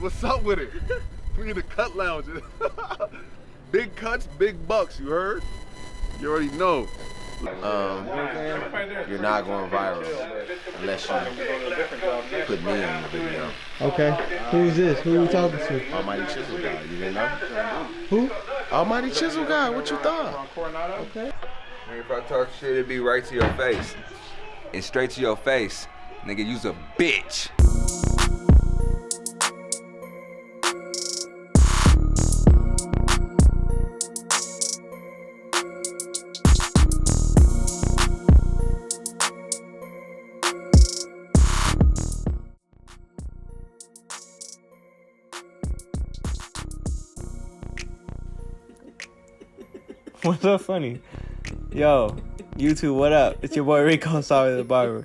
What's up with it? We in the cut lounge. Big cuts, big bucks, you heard? You already know. You're not going viral unless you put me in the video. Okay. Who's this? Who are we talking to? Almighty Chisel Guy, you didn't know? Who? Almighty Chisel Guy, what you thought? Okay. If I talk shit, it'd be right to your face. It's straight to your face. Nigga, you's a bitch. What's so funny? Yo, YouTube, what up? It's your boy Rico, sorry the barber.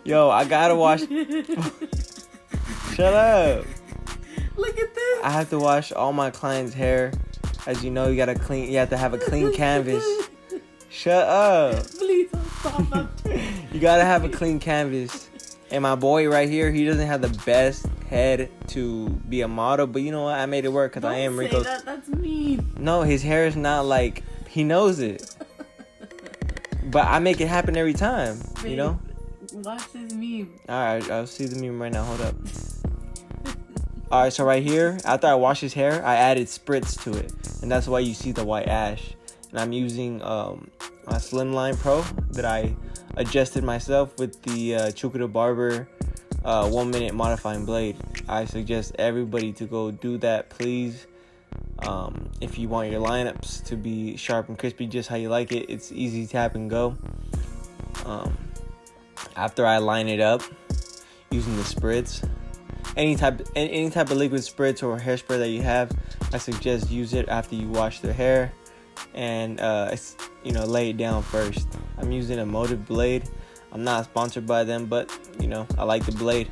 Yo, I gotta wash. Shut up. Look at this. I have to wash all my clients' hair. As you know, you have to have a clean canvas. Shut up. Please don't stop. You gotta have a clean canvas. And my boy right here, he doesn't have the best head to be a model, but you know what? I made it work because I am Rico's. That's mean. No, his hair is not like, he knows it. But I make it happen every time, you know? Watch this meme. Alright, I'll see the meme right now. Hold up. Alright, so right here, after I wash his hair, I added spritz to it. And that's why you see the white ash. And I'm using a Slimline Pro that I adjusted myself with the Barber 1 minute modifying blade. I suggest everybody to go do that, please. If you want your lineups to be sharp and crispy just how you like it, it's easy tap and go. After I line it up using the spritz, any type of liquid spritz or hairspray that you have, I suggest use it after you wash the hair and lay it down first. I'm using a Motive blade. I'm not sponsored by them, but I like the blade.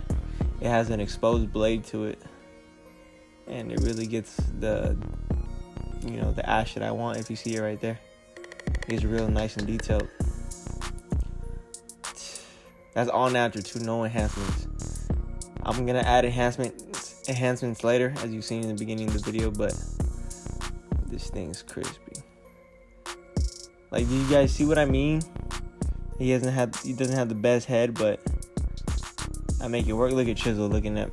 It has an exposed blade to it, and it really gets the ash that I want. If you see it right there, it's real nice and detailed. That's all natural too, no enhancements. I'm gonna add enhancements later, as you've seen in the beginning of the video, but this thing's crispy. Like, do you guys see what I mean? He doesn't have the best head, but I make it work. Look at Chisel looking at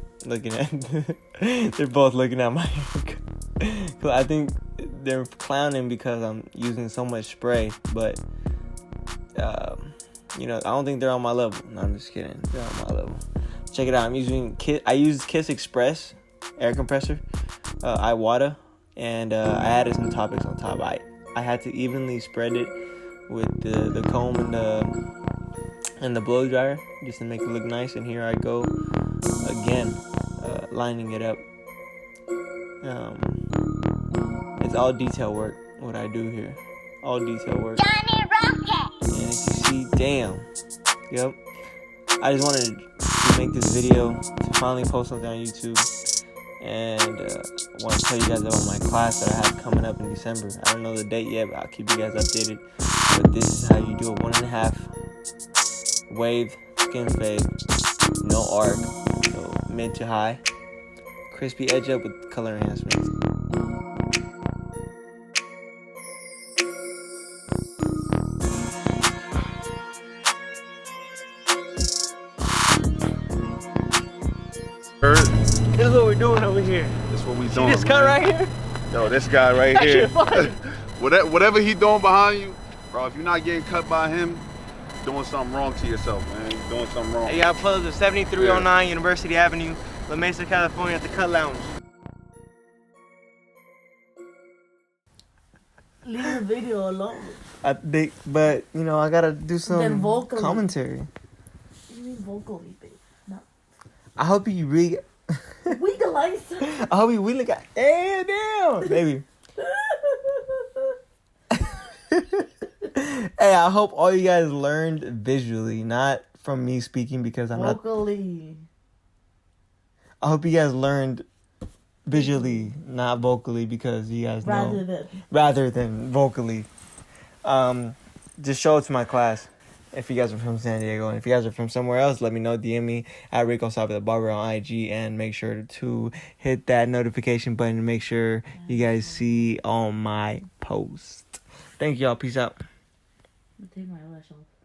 they're both looking at my haircut. I think they're clowning because I'm using so much spray, but I don't think they're on my level. No, I'm just kidding. They're on my level. Check it out. I use Kiss Express air compressor, Iwata, and I added some topics on top. I had to evenly spread it with the comb and the blow dryer just to make it look nice. And here I go again, lining it up. It's all detail work what I do here. All detail work. Johnny Rocket. And if you see, damn. Yep. I just wanted to make this video to finally post something on YouTube. And I want to tell you guys about my class that I have coming up in December. I don't know the date yet, but I'll keep you guys updated. But this is how you do a 1.5 wave skin fade, no arc, so mid to high, crispy edge up with color enhancements. This is what we're doing over here. That's what we See doing. this cut right here? Yo, this guy right That here. shit fire. Whatever he doing behind you, bro, if you're not getting cut by him, doing something wrong to yourself, man. You're doing something wrong. Hey, y'all pull up to 7309 University Avenue, La Mesa, California at the Cut Lounge. Leave the video alone. But I gotta do some Then vocally. commentary. You mean vocally, babe? No. I hope you really. Legalize. I hope you really got. Hey, damn, baby. Hey, I hope all you guys learned visually, not from me speaking because I'm vocally. I hope you guys learned visually, not vocally, because you guys know. Rather than vocally. Just show it to my class. If you guys are from San Diego, and if you guys are from somewhere else, let me know. DM me at Rico Sabe the Barber on IG, and make sure to hit that notification button to make sure you guys see all my posts. Thank y'all. Peace out. Take my eyelash off.